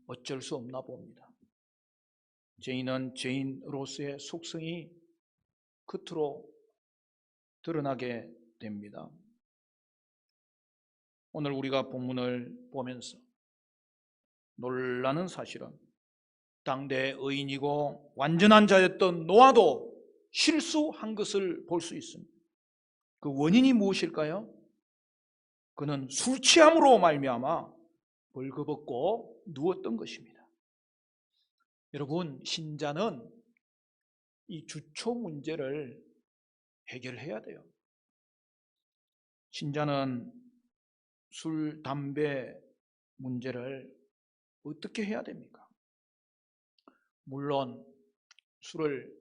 어쩔 수 없나 봅니다. 죄인은 죄인으로서의 속성이 겉으로 드러나게 됩니다. 오늘 우리가 본문을 보면서 놀라는 사실은 당대 의인이고 완전한 자였던 노아도 실수한 것을 볼 수 있습니다. 그 원인이 무엇일까요? 그는 술 취함으로 말미암아 벌거벗고 누웠던 것입니다. 여러분, 신자는 이 주초 문제를 해결해야 돼요. 신자는 술, 담배 문제를 어떻게 해야 됩니까? 물론 술을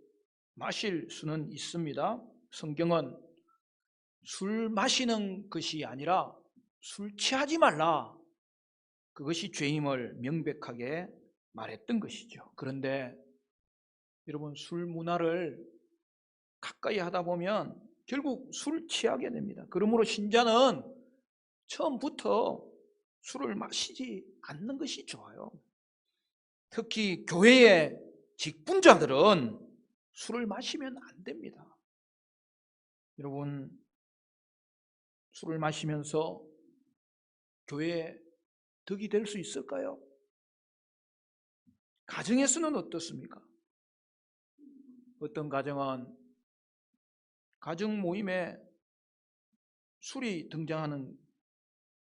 마실 수는 있습니다. 성경은 술 마시는 것이 아니라 술 취하지 말라, 그것이 죄임을 명백하게 말했던 것이죠. 그런데 여러분, 술 문화를 가까이 하다 보면 결국 술 취하게 됩니다. 그러므로 신자는 처음부터 술을 마시지 않는 것이 좋아요. 특히 교회의 직분자들은 술을 마시면 안 됩니다. 여러분, 술을 마시면서 교회에 덕이 될 수 있을까요? 가정에서는 어떻습니까? 어떤 가정은 가정 모임에 술이 등장하는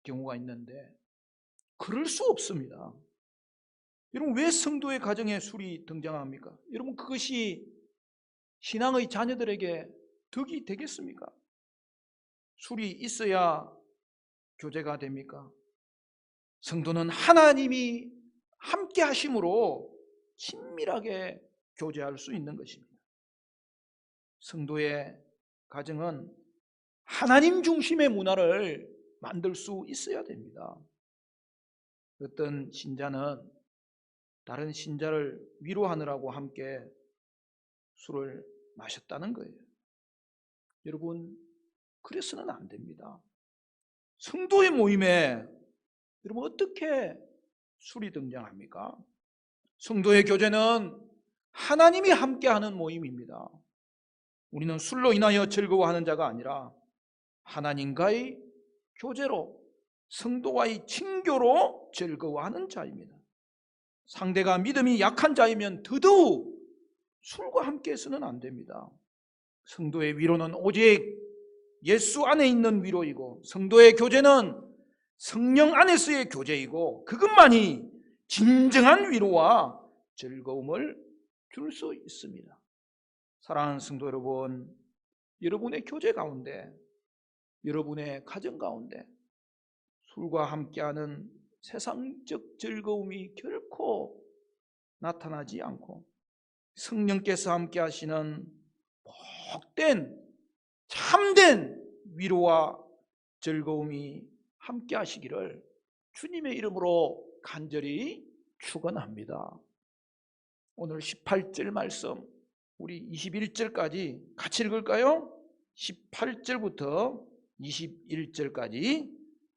경우가 있는데 그럴 수 없습니다. 여러분, 왜 성도의 가정에 술이 등장합니까? 여러분, 그것이 신앙의 자녀들에게 덕이 되겠습니까? 술이 있어야 교제가 됩니까? 성도는 하나님이 함께 하심으로 친밀하게 교제할 수 있는 것입니다. 성도의 가정은 하나님 중심의 문화를 만들 수 있어야 됩니다. 어떤 신자는 다른 신자를 위로하느라고 함께 술을 마셨다는 거예요. 여러분, 그래서는 안 됩니다. 성도의 모임에 여러분 어떻게 술이 등장합니까? 성도의 교제는 하나님이 함께하는 모임입니다. 우리는 술로 인하여 즐거워하는 자가 아니라 하나님과의 교제로, 성도와의 친교로 즐거워하는 자입니다. 상대가 믿음이 약한 자이면 더더욱 술과 함께해서는 안 됩니다. 성도의 위로는 오직 예수 안에 있는 위로이고, 성도의 교제는 성령 안에서의 교제이고, 그것만이 진정한 위로와 즐거움을 줄 수 있습니다. 사랑하는 성도 여러분, 여러분의 교제 가운데, 여러분의 가정 가운데 술과 함께하는 세상적 즐거움이 결코 나타나지 않고 성령께서 함께 하시는 복된 참된 위로와 즐거움이 함께 하시기를 주님의 이름으로 간절히 축원합니다. 오늘 18절 말씀, 우리 21절까지 같이 읽을까요? 18절부터 21절까지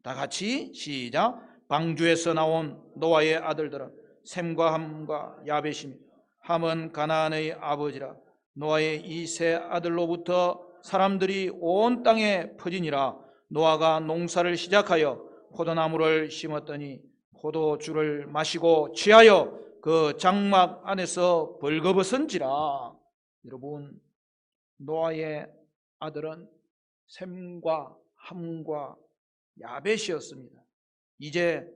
다 같이 시작. 방주에서 나온 노아의 아들들은 셈과 함과 야벳이며, 함은 가나안의 아버지라. 노아의 이 세 아들로부터 사람들이 온 땅에 퍼지니라. 노아가 농사를 시작하여 포도나무를 심었더니 포도주를 마시고 취하여 그 장막 안에서 벌거벗은지라. 여러분, 노아의 아들은 셈과 함과 야벳이었습니다. 이제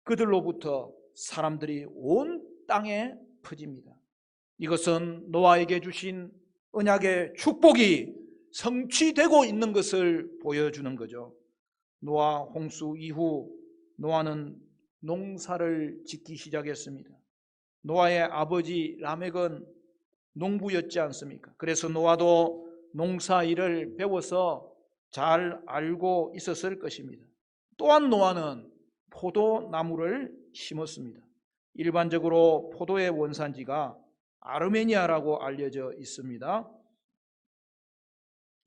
그들로부터 사람들이 온 땅에 퍼집니다. 이것은 노아에게 주신 언약의 축복이 성취되고 있는 것을 보여주는 거죠. 노아 홍수 이후 노아는 농사를 짓기 시작했습니다. 노아의 아버지 라멕은 농부였지 않습니까? 그래서 노아도 농사일을 배워서 잘 알고 있었을 것입니다. 또한 노아는 포도나무를 심었습니다. 일반적으로 포도의 원산지가 아르메니아라고 알려져 있습니다.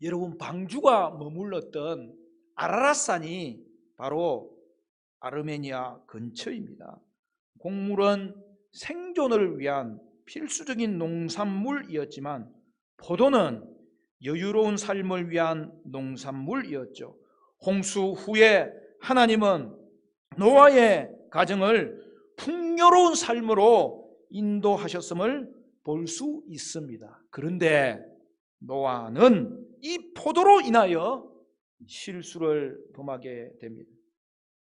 여러분, 방주가 머물렀던 아라랏산이 바로 아르메니아 근처입니다. 곡물은 생존을 위한 필수적인 농산물이었지만 포도는 여유로운 삶을 위한 농산물이었죠. 홍수 후에 하나님은 노아의 가정을 풍요로운 삶으로 인도하셨음을 볼 수 있습니다. 그런데 노아는 이 포도로 인하여 실수를 범하게 됩니다.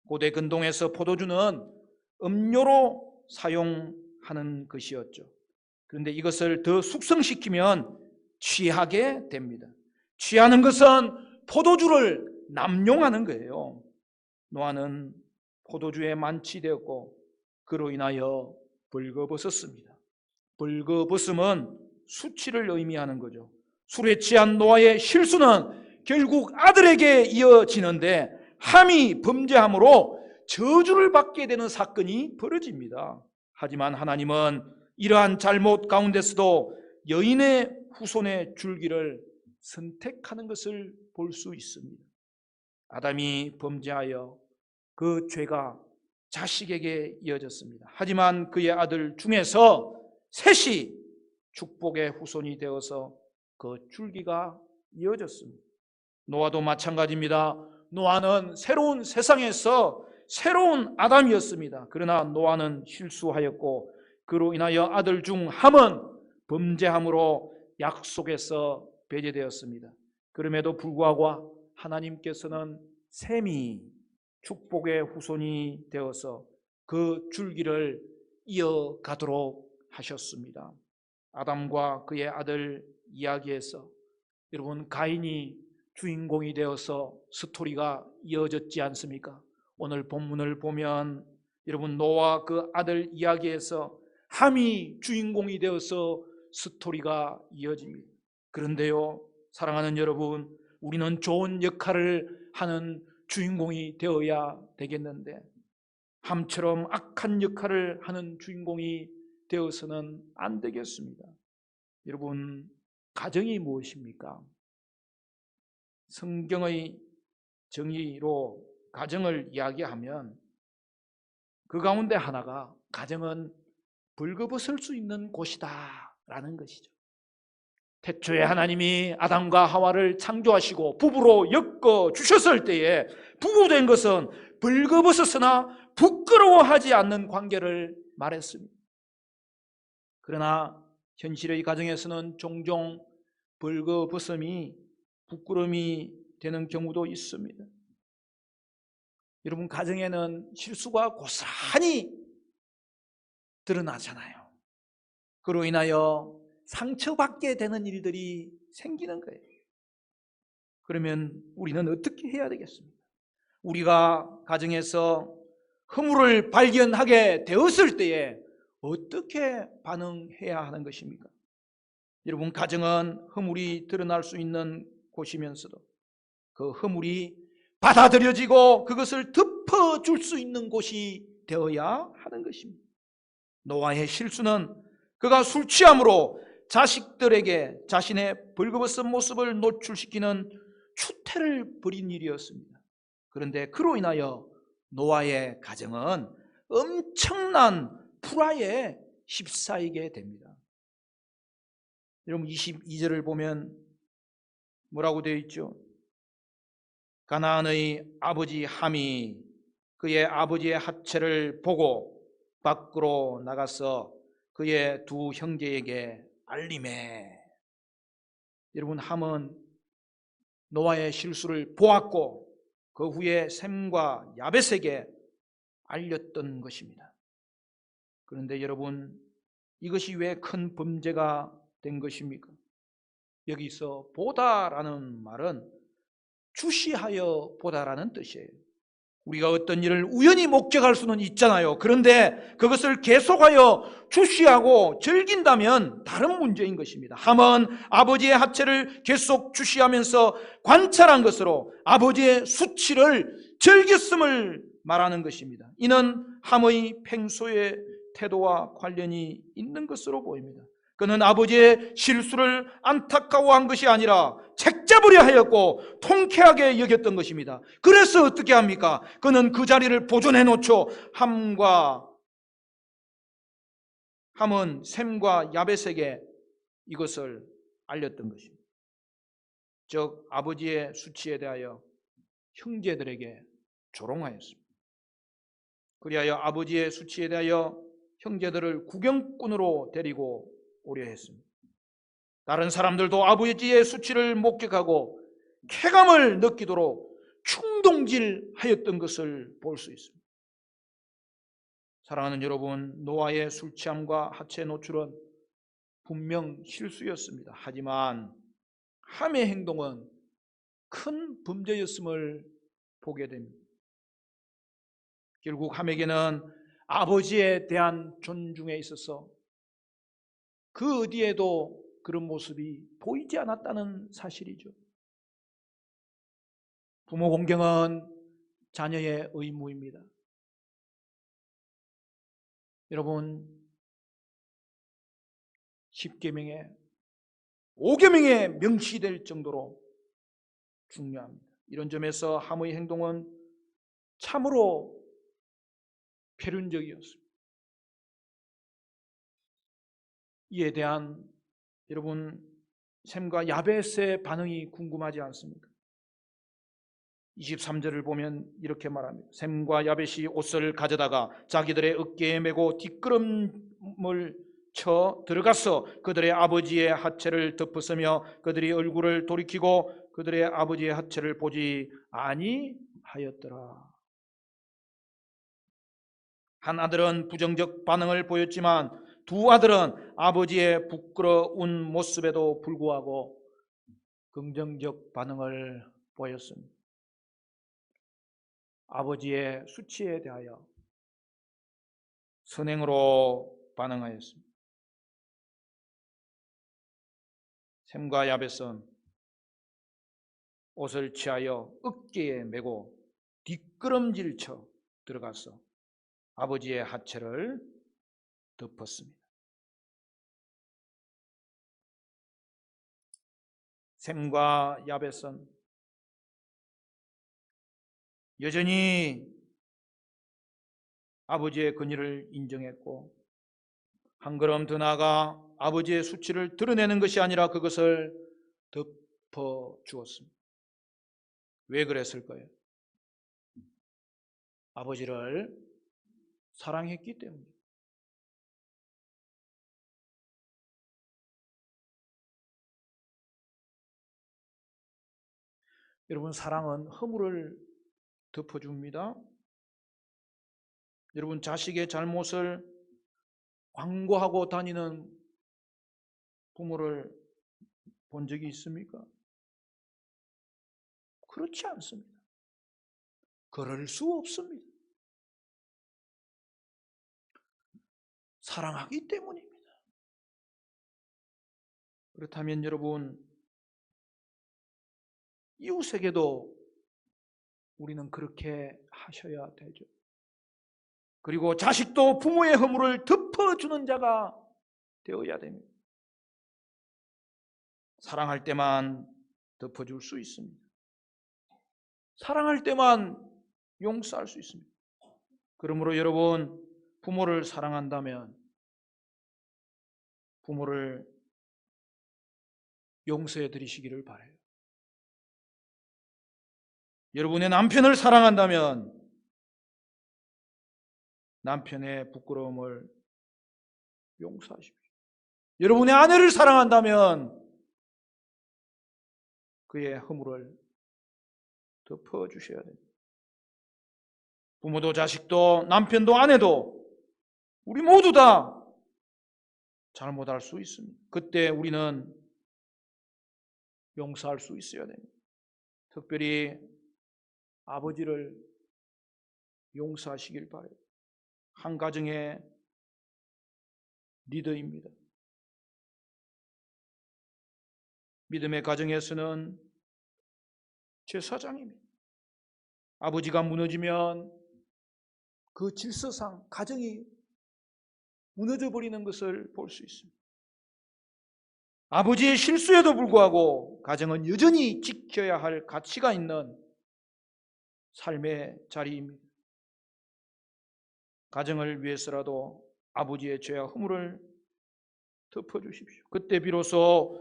고대 근동에서 포도주는 음료로 사용하는 것이었죠. 그런데 이것을 더 숙성시키면 취하게 됩니다. 취하는 것은 포도주를 남용하는 거예요. 노아는 포도주에 만취되었고 그로 인하여 벌거벗었습니다. 벌거벗음은 수치를 의미하는 거죠. 술에 취한 노아의 실수는 결국 아들에게 이어지는데 함이 범죄함으로 저주를 받게 되는 사건이 벌어집니다. 하지만 하나님은 이러한 잘못 가운데서도 여인의 후손의 줄기를 선택하는 것을 볼 수 있습니다. 아담이 범죄하여 그 죄가 자식에게 이어졌습니다. 하지만 그의 아들 중에서 셋이 축복의 후손이 되어서 그 줄기가 이어졌습니다. 노아도 마찬가지입니다. 노아는 새로운 세상에서 새로운 아담이었습니다. 그러나 노아는 실수하였고 그로 인하여 아들 중 함은 범죄함으로 약속에서 배제되었습니다. 그럼에도 불구하고 하나님께서는 셈이 축복의 후손이 되어서 그 줄기를 이어가도록 하셨습니다. 아담과 그의 아들 이야기에서 여러분 가인이 주인공이 되어서 스토리가 이어졌지 않습니까? 오늘 본문을 보면 여러분 노아 그 아들 이야기에서 함이 주인공이 되어서 스토리가 이어집니다. 그런데요, 사랑하는 여러분, 우리는 좋은 역할을 하는 주인공이 되어야 되겠는데 함처럼 악한 역할을 하는 주인공이 되어서는 안 되겠습니다. 여러분, 가정이 무엇입니까? 성경의 정의로 가정을 이야기하면 그 가운데 하나가 가정은 벌거벗을 수 있는 곳이다 라는 것이죠. 태초에 하나님이 아담과 하와를 창조하시고 부부로 엮어 주셨을 때에 부부된 것은 벌거벗었으나 부끄러워하지 않는 관계를 말했습니다. 그러나 현실의 가정에서는 종종 벌거벗음이 부끄러움이 되는 경우도 있습니다. 여러분, 가정에는 실수가 고스란히 드러나잖아요. 그로 인하여 상처받게 되는 일들이 생기는 거예요. 그러면 우리는 어떻게 해야 되겠습니까? 우리가 가정에서 허물을 발견하게 되었을 때에 어떻게 반응해야 하는 것입니까? 여러분, 가정은 허물이 드러날 수 있는 곳이면서도 그 허물이 받아들여지고 그것을 덮어줄 수 있는 곳이 되어야 하는 것입니다. 노아의 실수는 그가 술 취함으로 자식들에게 자신의 벌거벗은 모습을 노출시키는 추태를 벌인 일이었습니다. 그런데 그로 인하여 노아의 가정은 엄청난 불화에 휩싸이게 됩니다. 여러분, 22절을 보면 뭐라고 되어 있죠? 가나안의 아버지 함이 그의 아버지의 하체를 보고 밖으로 나가서 그의 두 형제에게 알림해. 여러분, 함은 노아의 실수를 보았고 그 후에 셈과 야벳에게 알렸던 것입니다. 그런데 여러분, 이것이 왜 큰 범죄가 된 것입니까? 여기서 보다라는 말은 주시하여 보다라는 뜻이에요. 우리가 어떤 일을 우연히 목격할 수는 있잖아요. 그런데 그것을 계속하여 주시하고 즐긴다면 다른 문제인 것입니다. 함은 아버지의 하체를 계속 주시하면서 관찰한 것으로 아버지의 수치를 즐겼음을 말하는 것입니다. 이는 함의 평소의 태도와 관련이 있는 것으로 보입니다. 그는 아버지의 실수를 안타까워한 것이 아니라 책잡으려 하였고 통쾌하게 여겼던 것입니다. 그래서 어떻게 합니까? 그는 그 자리를 보존해 놓죠. 함과 함은 셈과 야벳에게 이것을 알렸던 것입니다. 즉 아버지의 수치에 대하여 형제들에게 조롱하였습니다. 그리하여 아버지의 수치에 대하여 형제들을 구경꾼으로 데리고 오려 했습니다. 다른 사람들도 아버지의 수치를 목격하고 쾌감을 느끼도록 충동질하였던 것을 볼 수 있습니다. 사랑하는 여러분, 노아의 술 취함과 하체 노출은 분명 실수였습니다. 하지만 함의 행동은 큰 범죄였음을 보게 됩니다. 결국 함에게는 아버지에 대한 존중에 있어서 그 어디에도 그런 모습이 보이지 않았다는 사실이죠. 부모 공경은 자녀의 의무입니다. 여러분, 10계명에 5계명에 명시될 정도로 중요합니다. 이런 점에서 함의 행동은 참으로 표륜적이었습니다. 이에 대한 여러분 셈과 야벳의 반응이 궁금하지 않습니까? 23절을 보면 이렇게 말합니다. 셈과 야벳이 옷을 가져다가 자기들의 어깨에 메고 뒷걸음을 쳐 들어가서 그들의 아버지의 하체를 덮었으며 그들이 얼굴을 돌이키고 그들의 아버지의 하체를 보지 아니하였더라. 한 아들은 부정적 반응을 보였지만 두 아들은 아버지의 부끄러운 모습에도 불구하고 긍정적 반응을 보였습니다. 아버지의 수치에 대하여 선행으로 반응하였습니다. 셈과 야벳은 옷을 취하여 어깨에 메고 뒷걸음질쳐 들어가서 아버지의 하체를 덮었습니다. 셈과 야벳은 여전히 아버지의 권위를 인정했고 한 걸음 더 나아가 아버지의 수치를 드러내는 것이 아니라 그것을 덮어주었습니다. 왜 그랬을까요? 아버지를 사랑했기 때문입니다. 여러분, 사랑은 허물을 덮어줍니다. 여러분, 자식의 잘못을 광고하고 다니는 부모를 본 적이 있습니까? 그렇지 않습니다. 그럴 수 없습니다. 사랑하기 때문입니다. 그렇다면 여러분, 이웃에게도 우리는 그렇게 하셔야 되죠. 그리고 자식도 부모의 허물을 덮어주는 자가 되어야 됩니다. 사랑할 때만 덮어줄 수 있습니다. 사랑할 때만 용서할 수 있습니다. 그러므로 여러분, 부모를 사랑한다면 부모를 용서해 드리시기를 바라요. 여러분의 남편을 사랑한다면 남편의 부끄러움을 용서하십시오. 여러분의 아내를 사랑한다면 그의 허물을 덮어주셔야 됩니다. 부모도 자식도 남편도 아내도 우리 모두 다 잘못할 수 있습니다. 그때 우리는 용서할 수 있어야 됩니다. 특별히 아버지를 용서하시길 바라요. 한 가정의 리더입니다. 믿음의 가정에서는 제사장입니다. 아버지가 무너지면 그 질서상 가정이 무너져 버리는 것을 볼 수 있습니다. 아버지의 실수에도 불구하고 가정은 여전히 지켜야 할 가치가 있는 삶의 자리입니다. 가정을 위해서라도 아버지의 죄와 허물을 덮어주십시오. 그때 비로소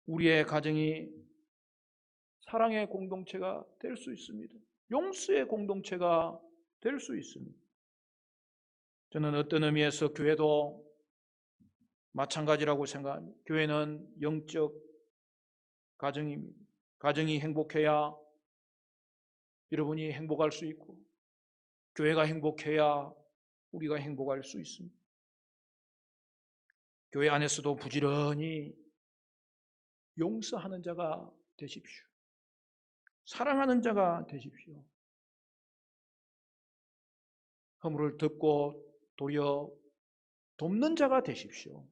우리의 가정이 사랑의 공동체가 될 수 있습니다. 용서의 공동체가 될 수 있습니다. 저는 어떤 의미에서 교회도 마찬가지라고 생각합니다. 교회는 영적 가정입니다. 가정이 행복해야 여러분이 행복할 수 있고, 교회가 행복해야 우리가 행복할 수 있습니다. 교회 안에서도 부지런히 용서하는 자가 되십시오. 사랑하는 자가 되십시오. 허물을 덮고 도리어 돕는 자가 되십시오.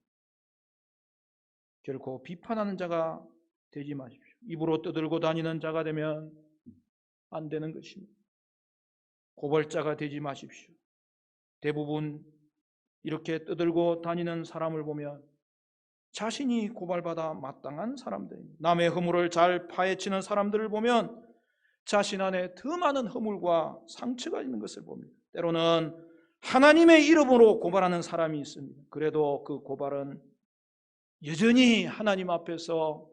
결코 비판하는 자가 되지 마십시오. 입으로 떠들고 다니는 자가 되면 안 되는 것입니다. 고발자가 되지 마십시오. 대부분 이렇게 떠들고 다니는 사람을 보면 자신이 고발받아 마땅한 사람들입니다. 남의 허물을 잘 파헤치는 사람들을 보면 자신 안에 더 많은 허물과 상처가 있는 것을 봅니다. 때로는 하나님의 이름으로 고발하는 사람이 있습니다. 그래도 그 고발은 여전히 하나님 앞에서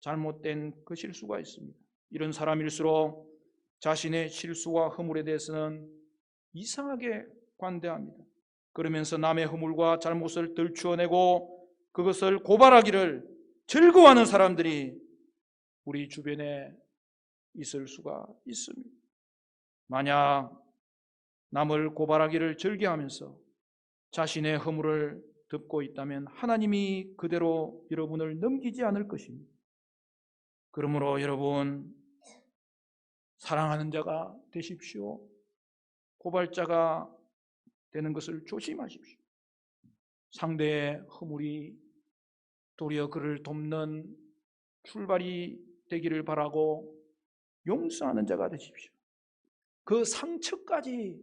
잘못된 그 실수가 있습니다. 이런 사람일수록 자신의 실수와 허물에 대해서는 이상하게 관대합니다. 그러면서 남의 허물과 잘못을 들추어내고 그것을 고발하기를 즐거워하는 사람들이 우리 주변에 있을 수가 있습니다. 만약 남을 고발하기를 즐겨하면서 자신의 허물을 덮고 있다면 하나님이 그대로 여러분을 넘기지 않을 것입니다. 그러므로 여러분, 사랑하는 자가 되십시오. 고발자가 되는 것을 조심하십시오. 상대의 허물이 도리어 그를 돕는 출발이 되기를 바라고 용서하는 자가 되십시오. 그 상처까지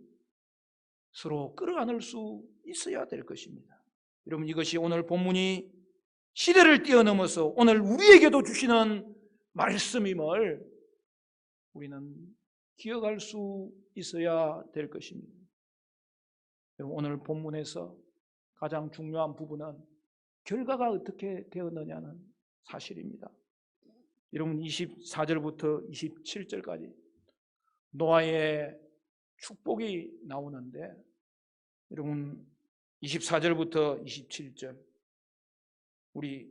서로 끌어안을 수 있어야 될 것입니다. 여러분, 이것이 오늘 본문이 시대를 뛰어넘어서 오늘 우리에게도 주시는 말씀임을 우리는 기억할 수 있어야 될 것입니다. 여러분, 오늘 본문에서 가장 중요한 부분은 결과가 어떻게 되었느냐는 사실입니다. 여러분, 24절부터 27절까지 노아의 축복이 나오는데, 여러분 24절부터 27절 우리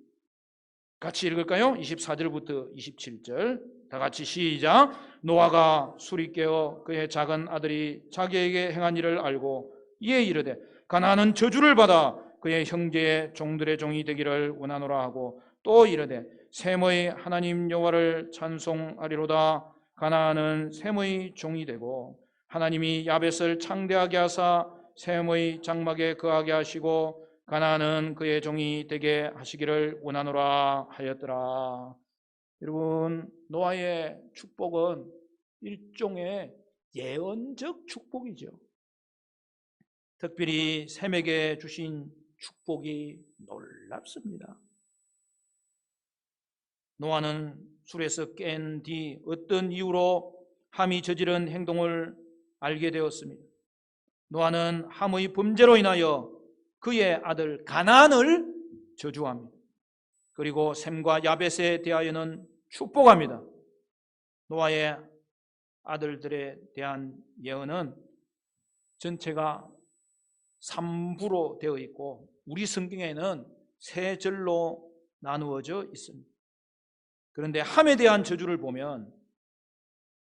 같이 읽을까요? 24절부터 27절 다 같이 시작. 노아가 술이 깨어 그의 작은 아들이 자기에게 행한 일을 알고 이에 이르되 가나안은 저주를 받아 그의 형제의 종들의 종이 되기를 원하노라 하고, 또 이르되 셈의 하나님 여호와를 찬송하리로다. 가나안은 셈의 종이 되고 하나님이 야벳을 창대하게 하사 셈의 장막에 거하게 하시고 가나안은 그의 종이 되게 하시기를 원하노라 하였더라. 여러분, 노아의 축복은 일종의 예언적 축복이죠. 특별히 셈에게 주신 축복이 놀랍습니다. 노아는 술에서 깬 뒤 어떤 이유로 함이 저지른 행동을 알게 되었습니다. 노아는 함의 범죄로 인하여 그의 아들 가나안을 저주합니다. 그리고 셈과 야벳에 대하여는 축복합니다. 노아의 아들들에 대한 예언은 전체가 3부로 되어 있고 우리 성경에는 3절로 나누어져 있습니다. 그런데 함에 대한 저주를 보면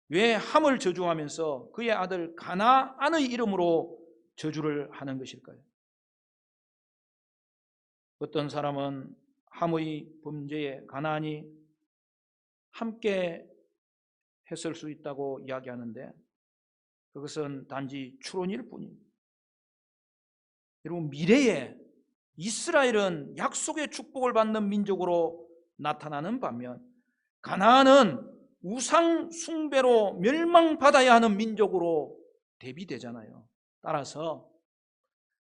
왜 함을 저주하면서 그의 아들 가나안의 이름으로 저주를 하는 것일까요? 어떤 사람은 함의 범죄에 가나안이 함께 했을 수 있다고 이야기하는데 그것은 단지 추론일 뿐입니다. 여러분, 미래에 이스라엘은 약속의 축복을 받는 민족으로 나타나는 반면 가나안은 우상 숭배로 멸망받아야 하는 민족으로 대비되잖아요. 따라서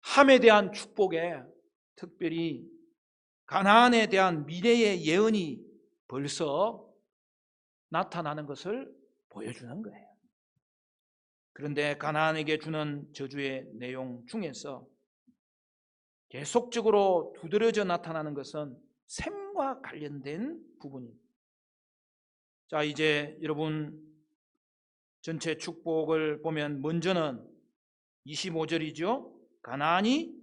함에 대한 축복에 특별히 가나안에 대한 미래의 예언이 벌써 나타나는 것을 보여주는 거예요. 그런데 가나안에게 주는 저주의 내용 중에서 계속적으로 두드러져 나타나는 것은 셈과 관련된 부분입니다. 자, 이제 여러분 전체 축복을 보면 먼저는 25절이죠. 가나안이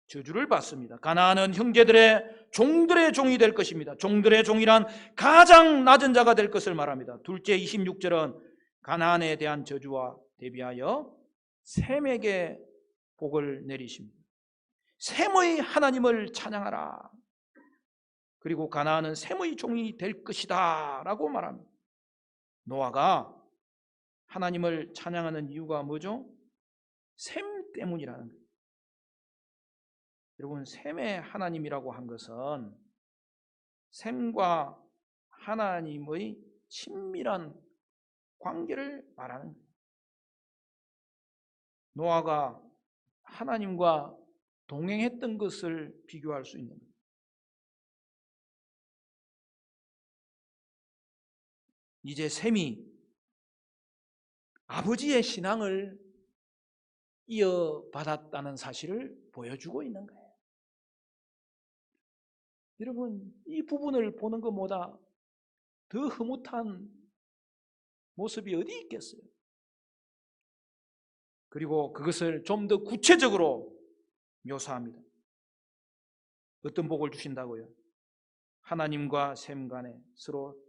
저주를 받습니다. 가나안은 형제들의 종들의 종이 될 것입니다. 종들의 종이란 가장 낮은 자가 될 것을 말합니다. 둘째 26절은 가나안에 대한 저주와 대비하여 셈에게 복을 내리십니다. 셈의 하나님을 찬양하라. 그리고 가나안은 셈의 종이 될 것이다 라고 말합니다. 노아가 하나님을 찬양하는 이유가 뭐죠? 셈 때문이라는 거예요. 여러분, 셈의 하나님이라고 한 것은 셈과 하나님의 친밀한 관계를 말하는 거예요. 노아가 하나님과 동행했던 것을 비교할 수 있는 거예요. 이제 셈이 아버지의 신앙을 이어받았다는 사실을 보여주고 있는 거예요. 여러분, 이 부분을 보는 것보다 더 흐뭇한 모습이 어디 있겠어요? 그리고 그것을 좀 더 구체적으로 묘사합니다. 어떤 복을 주신다고요? 하나님과 셈 간에 서로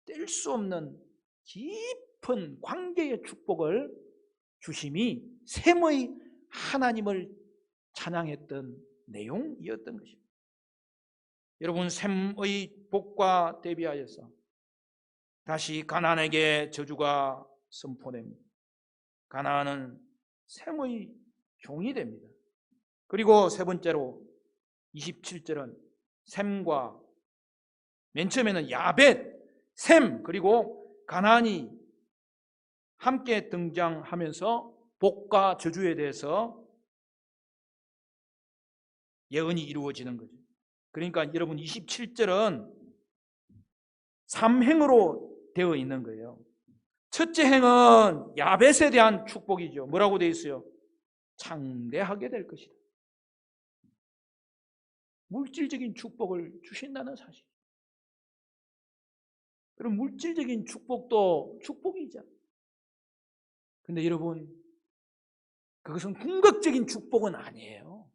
뗄 수 없는 깊은 관계의 축복을 주심이 셈의 하나님을 찬양했던 내용이었던 것입니다. 여러분, 셈의 복과 대비하여서 다시 가나안에게 저주가 선포됩니다. 가나안은 셈의 종이 됩니다. 그리고 세 번째로 27절은 셈과 맨 처음에는 야벳, 셈 그리고 가나안이 함께 등장하면서 복과 저주에 대해서 예언이 이루어지는 거죠. 그러니까 여러분 27절은 3행으로 되어 있는 거예요. 첫째 행은 야벳에 대한 축복이죠. 뭐라고 되어 있어요? 창대하게 될 것이다. 물질적인 축복을 주신다는 사실. 그럼 물질적인 축복도 축복이죠. 근데 여러분, 그것은 궁극적인 축복은 아니에요.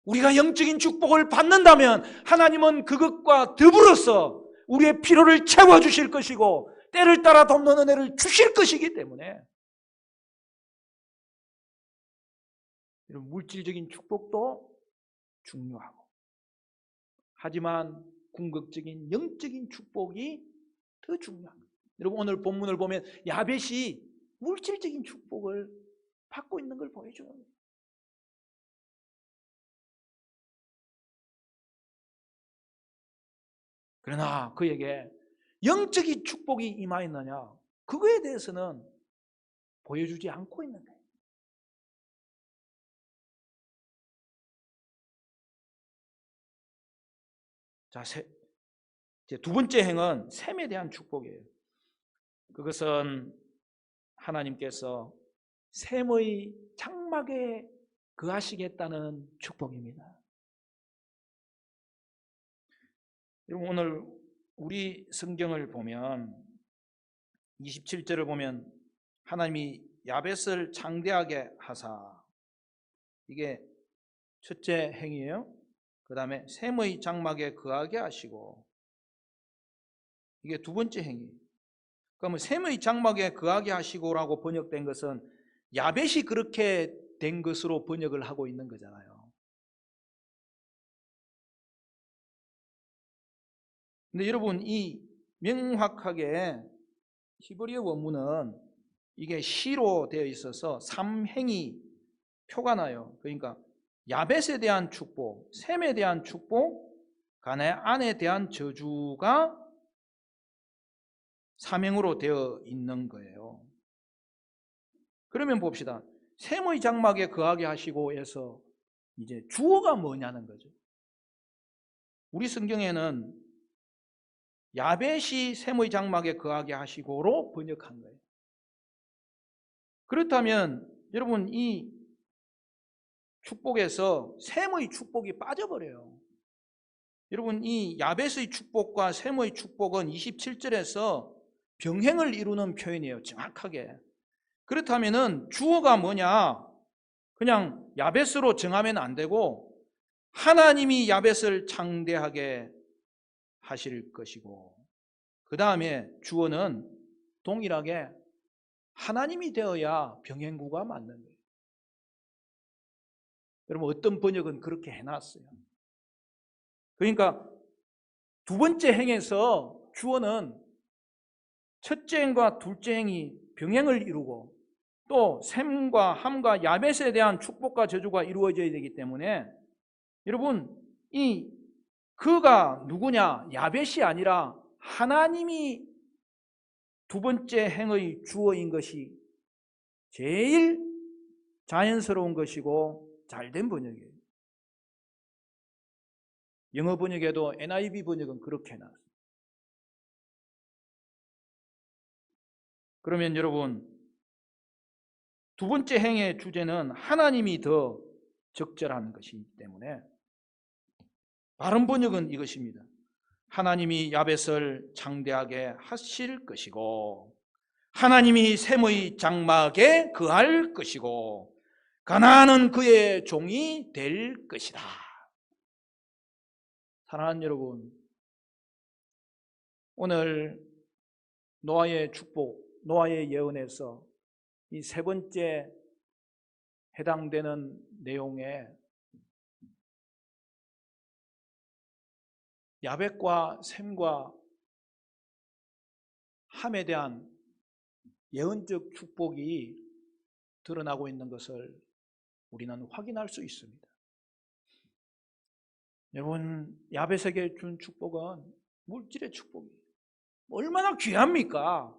우리가 영적인 축복을 받는다면 하나님은 그것과 더불어서 우리의 필요를 채워주실 것이고 때를 따라 돕는 은혜를 주실 것이기 때문에 이런 물질적인 축복도 중요하고, 하지만 궁극적인 영적인 축복이 더 중요합니다. 여러분, 오늘 본문을 보면 야벳이 물질적인 축복을 받고 있는 걸 보여줘요. 그러나 그에게 영적인 축복이 임하였느냐, 그거에 대해서는 보여주지 않고 있는 거예요. 자, 이제 두 번째 행은 셈에 대한 축복이에요. 그것은 하나님께서 셈의 장막에 거하시겠다는 축복입니다. 여러분, 오늘 우리 성경을 보면 27절을 보면 하나님이 야벳을 창대하게 하사, 이게 첫째 행이에요. 그 다음에 셈의 장막에 거하게 하시고, 이게 두 번째 행이에요. 그러면 셈의 장막에 거하게 하시고라고 번역된 것은 야벳이 그렇게 된 것으로 번역을 하고 있는 거잖아요. 근데 여러분, 이 명확하게 히브리어 원문은 이게 시로 되어 있어서 삼행이 표가 나요. 그러니까 야벳에 대한 축복, 셈에 대한 축복, 가나안에 대한 저주가 삼행으로 되어 있는 거예요. 그러면 봅시다. 셈의 장막에 거하게 하시고에서 이제 주어가 뭐냐는 거죠. 우리 성경에는 야벳이 셈의 장막에 거하게 하시고로 번역한 거예요. 그렇다면 여러분, 이 축복에서 셈의 축복이 빠져버려요. 여러분, 이 야벳의 축복과 셈의 축복은 27절에서 병행을 이루는 표현이에요. 정확하게. 그렇다면은 주어가 뭐냐? 그냥 야벳으로 정하면 안 되고 하나님이 야벳을 창대하게 하실 것이고, 그 다음에 주어는 동일하게 하나님이 되어야 병행구가 맞는 거예요. 여러분, 어떤 번역은 그렇게 해놨어요. 그러니까 두 번째 행에서 주어는 첫째 행과 둘째 행이 병행을 이루고, 또 셈과 함과 야벳에 대한 축복과 저주가 이루어져야 되기 때문에, 여러분, 이 그가 누구냐? 야벳이 아니라 하나님이 두 번째 행의 주어인 것이 제일 자연스러운 것이고 잘된 번역이에요. 영어 번역에도 NIV 번역은 그렇게 해놨어요. 그러면 여러분, 두 번째 행의 주제는 하나님이 더 적절한 것이기 때문에 바른 번역은 이것입니다. 하나님이 야벳을 창대하게 하실 것이고, 하나님이 셈의 장막에 거할 것이고, 가나안은 그의 종이 될 것이다. 사랑하는 여러분, 오늘 노아의 축복, 노아의 예언에서 이 세 번째 해당되는 내용에 야벳과 셈과 함에 대한 예언적 축복이 드러나고 있는 것을 우리는 확인할 수 있습니다. 여러분, 야벳에게 준 축복은 물질의 축복이에요. 얼마나 귀합니까?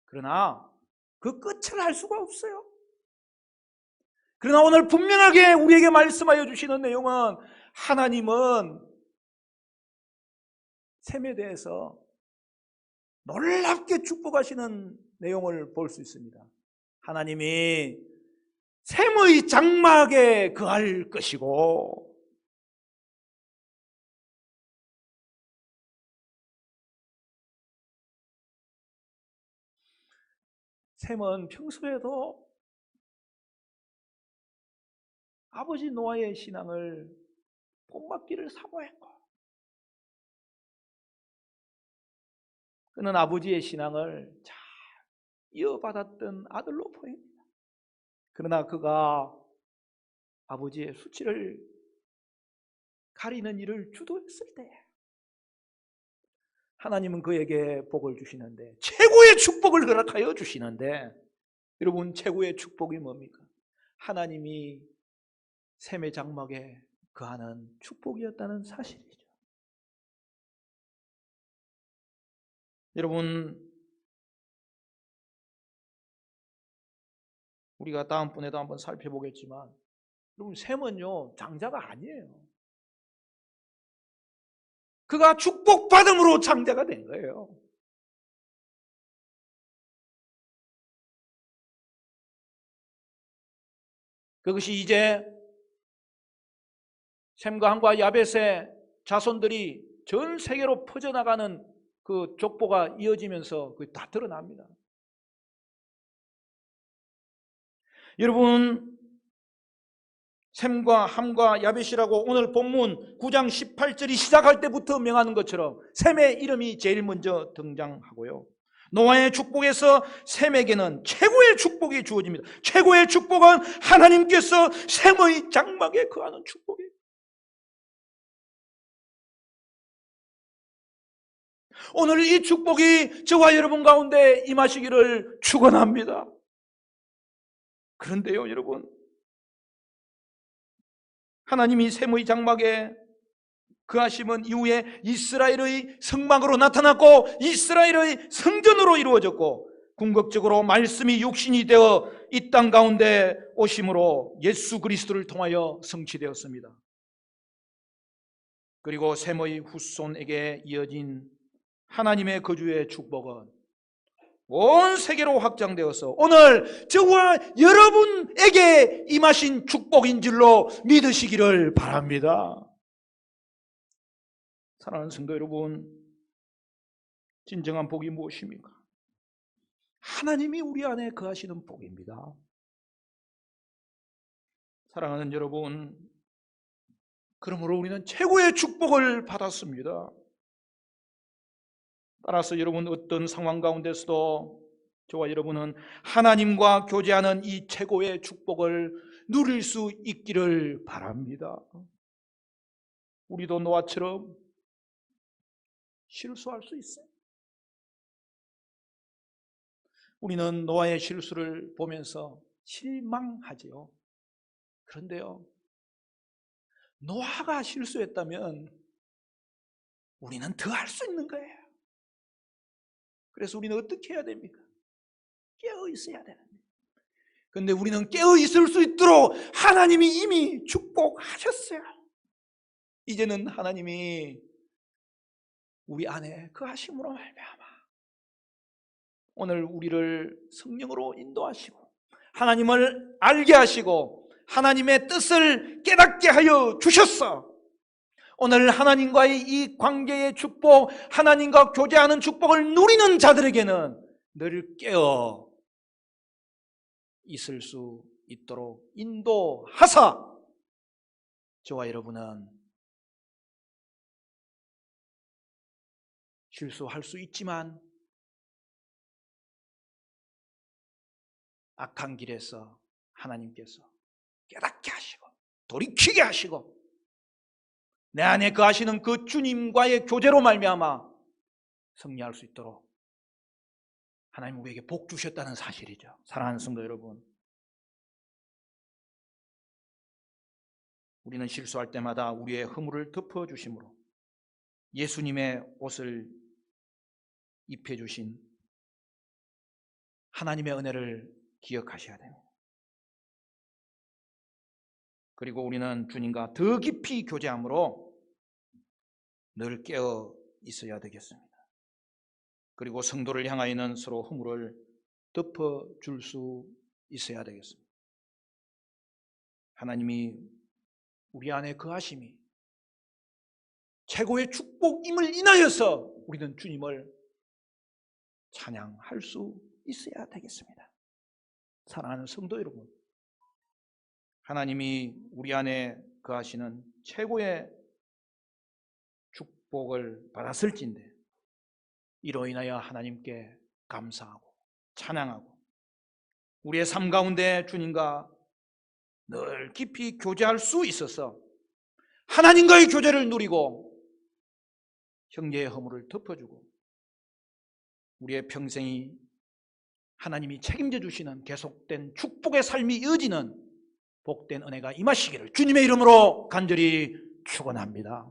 그러나 그 끝을 알 수가 없어요. 그러나 오늘 분명하게 우리에게 말씀하여 주시는 내용은, 하나님은 셈에 대해서 놀랍게 축복하시는 내용을 볼 수 있습니다. 하나님이 셈의 장막에 거할 것이고, 셈은 평소에도 아버지 노아의 신앙을 본받기를 사모했고, 그는 아버지의 신앙을 잘 이어받았던 아들로 보입니다. 그러나 그가 아버지의 수치를 가리는 일을 주도했을 때 하나님은 그에게 복을 주시는데, 최고의 축복을 허락하여 주시는데, 여러분, 최고의 축복이 뭡니까? 하나님이 셈의 장막에 거하는 축복이었다는 사실이죠. 여러분, 우리가 다음번에도 한번 살펴보겠지만, 여러분, 셈은요 장자가 아니에요. 그가 축복받음으로 장자가 된 거예요. 그것이 이제 셈과 함과 야벳의 자손들이 전 세계로 퍼져나가는 그 족보가 이어지면서 그게 다 드러납니다. 여러분, 셈과 함과 야벳이라고 오늘 본문 9장 18절이 시작할 때부터 명하는 것처럼 셈의 이름이 제일 먼저 등장하고요, 노아의 축복에서 셈에게는 최고의 축복이 주어집니다. 최고의 축복은 하나님께서 셈의 장막에 거하는 축복이에요. 오늘 이 축복이 저와 여러분 가운데 임하시기를 축원합니다. 그런데요, 여러분, 하나님이 셈의 장막에 거하심은 이후에 이스라엘의 성막으로 나타났고, 이스라엘의 성전으로 이루어졌고, 궁극적으로 말씀이 육신이 되어 이 땅 가운데 오심으로 예수 그리스도를 통하여 성취되었습니다. 그리고 셈의 후손에게 이어진 하나님의 거주의 축복은 온 세계로 확장되어서 오늘 저와 여러분에게 임하신 축복인 줄로 믿으시기를 바랍니다. 사랑하는 성도 여러분, 진정한 복이 무엇입니까? 하나님이 우리 안에 거하시는 복입니다. 사랑하는 여러분, 그러므로 우리는 최고의 축복을 받았습니다. 따라서 여러분 어떤 상황 가운데서도 저와 여러분은 하나님과 교제하는 이 최고의 축복을 누릴 수 있기를 바랍니다. 우리도 노아처럼 실수할 수 있어요. 우리는 노아의 실수를 보면서 실망하지요. 그런데요, 노아가 실수했다면 우리는 더 할 수 있는 거예요. 그래서 우리는 어떻게 해야 됩니까? 깨어 있어야 되는데. 그런데 우리는 깨어 있을 수 있도록 하나님이 이미 축복하셨어요. 이제는 하나님이 우리 안에 거하심으로 말미암아 오늘 우리를 성령으로 인도하시고 하나님을 알게 하시고 하나님의 뜻을 깨닫게 하여 주셨어. 오늘 하나님과의 이 관계의 축복, 하나님과 교제하는 축복을 누리는 자들에게는 늘 깨어 있을 수 있도록 인도하사 저와 여러분은 실수할 수 있지만 악한 길에서 하나님께서 깨닫게 하시고 돌이키게 하시고 내 안에 거하시는 그 주님과의 교제로 말미암아 승리할 수 있도록 하나님 우리에게 복 주셨다는 사실이죠. 사랑하는 성도 여러분, 우리는 실수할 때마다 우리의 허물을 덮어주심으로 예수님의 옷을 입혀주신 하나님의 은혜를 기억하셔야 됩니다. 그리고 우리는 주님과 더 깊이 교제함으로 늘 깨어 있어야 되겠습니다. 그리고 성도를 향하여는 서로 허물을 덮어줄 수 있어야 되겠습니다. 하나님이 우리 안에 거하심이 최고의 축복임을 인하여서 우리는 주님을 찬양할 수 있어야 되겠습니다. 사랑하는 성도 여러분, 하나님이 우리 안에 거하시는 최고의 축복을 받았을진데 이로 인하여 하나님께 감사하고 찬양하고 우리의 삶 가운데 주님과 늘 깊이 교제할 수 있어서 하나님과의 교제를 누리고 형제의 허물을 덮어주고 우리의 평생이 하나님이 책임져 주시는 계속된 축복의 삶이 이어지는 복된 은혜가 임하시기를 주님의 이름으로 간절히 축원합니다.